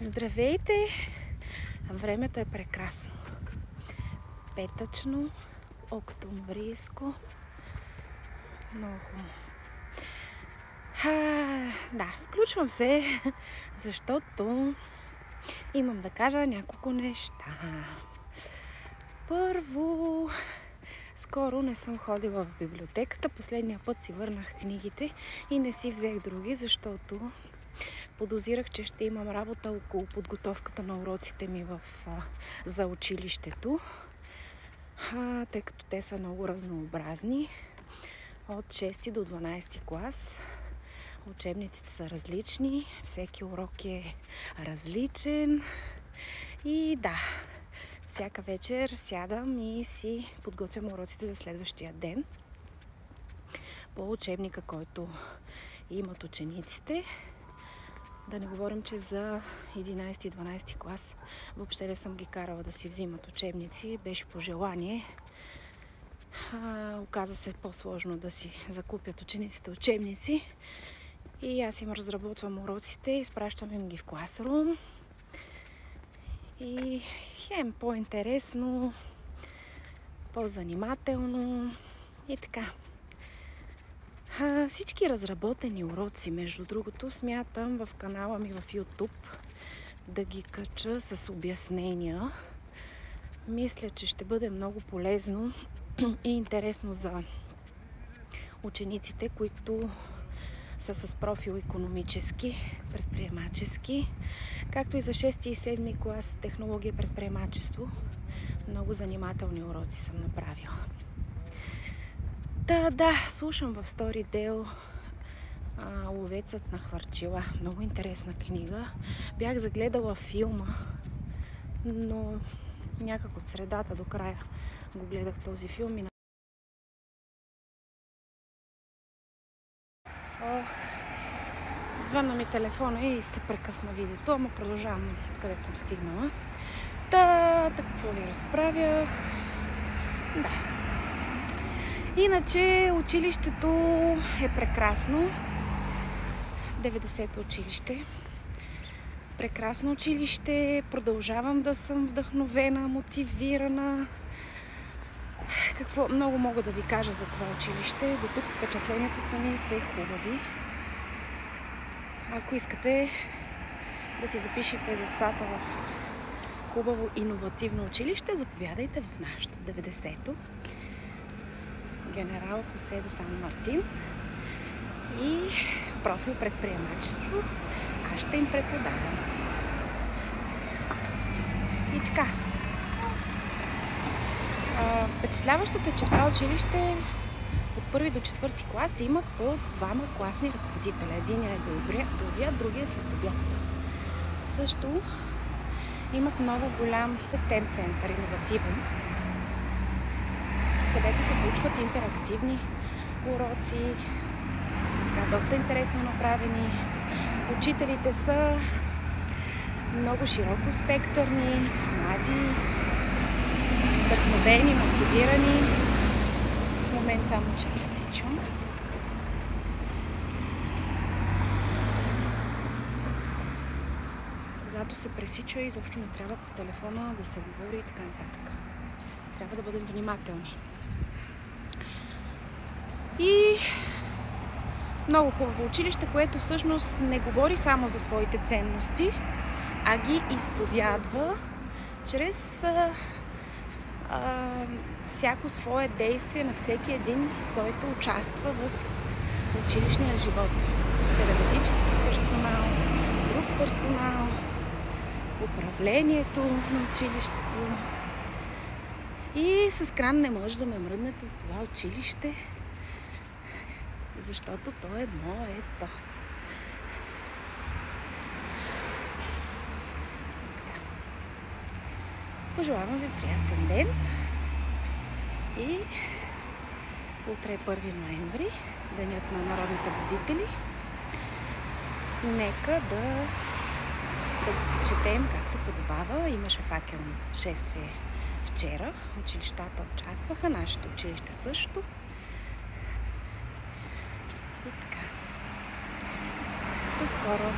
Здравейте! Времето е прекрасно. Петъчно, октомврийско. Много хубаво. Да, включвам се, защото имам да кажа няколко неща. Първо, скоро не съм ходила в библиотеката. Последния път си върнах книгите и не си взех други, защото подозирах, че ще имам работа около подготовката на уроците ми за училището, тъй като те са много разнообразни. От 6 до 12 клас. Учебниците са различни, всеки урок е различен и да, всяка вечер сядам и си подготвям уроците за следващия ден по учебника, който имат учениците. Да не говорим, че за 11 и 12 клас въобще не съм ги карала да си взимат учебници. Беше по желание. Оказа се по-сложно да си закупят учениците учебници. И аз им разработвам уроците, изпращам им ги в Classroom. И хем по-интересно, по-занимателно и така. Всички разработени уроци, между другото, смятам в канала ми в YouTube да ги кача с обяснения. Мисля, че ще бъде много полезно и интересно за учениците, които са с профил икономически, предприемачески, както и за 6 и 7 клас технология и предприемачество. Много занимателни уроци съм направила. Да, слушам в Storytel Ловецът на хвърчила. Много интересна книга. Бях загледала филма, но някак от средата до края го гледах този филм и звънна ми телефона и се прекъсна видеото, ама продължавам където съм стигнала. Какво ви разправях? Да. Иначе училището е прекрасно. 90-то училище. Прекрасно училище. Продължавам да съм вдъхновена, мотивирана. Какво много мога да ви кажа за това училище. До тук впечатленията сами са хубави. Ако искате да си запишете децата в хубаво иновативно училище, заповядайте в нашото 90-то. Генерал Хосе де Сан Мартин и профил предприемачество. Аз ще им преподавам. И така. Впечатляващото е, че това училище от 1 до 4 клас имат по 2 класни ръководителя. Единият е до обяд, другия след обяд. Също имат много голям STEM център, иновативен, където се случват интерактивни уроци, доста интересно направени. Учителите са много широко спектърни, млади, вдъхновени, мотивирани. В момент само, че пресичам. Когато се пресича, изобщо не трябва по телефона да се говори и така нататък. Трябва да бъдем внимателни. И много хубаво училище, което всъщност не говори само за своите ценности, а ги изповядва чрез всяко свое действие на всеки един, който участва в училищния живот. Педагогически персонал, друг персонал, управлението на училището. И с кран не може да ме мръднете от това училище, защото то е моето. Пожелавам ви приятен ден и утре е 1 ноември, денят на народните будители. Нека да четем както подобава. Имаше факелно шествие вчера. Училищата участваха, нашето училище също. И така. До скоро!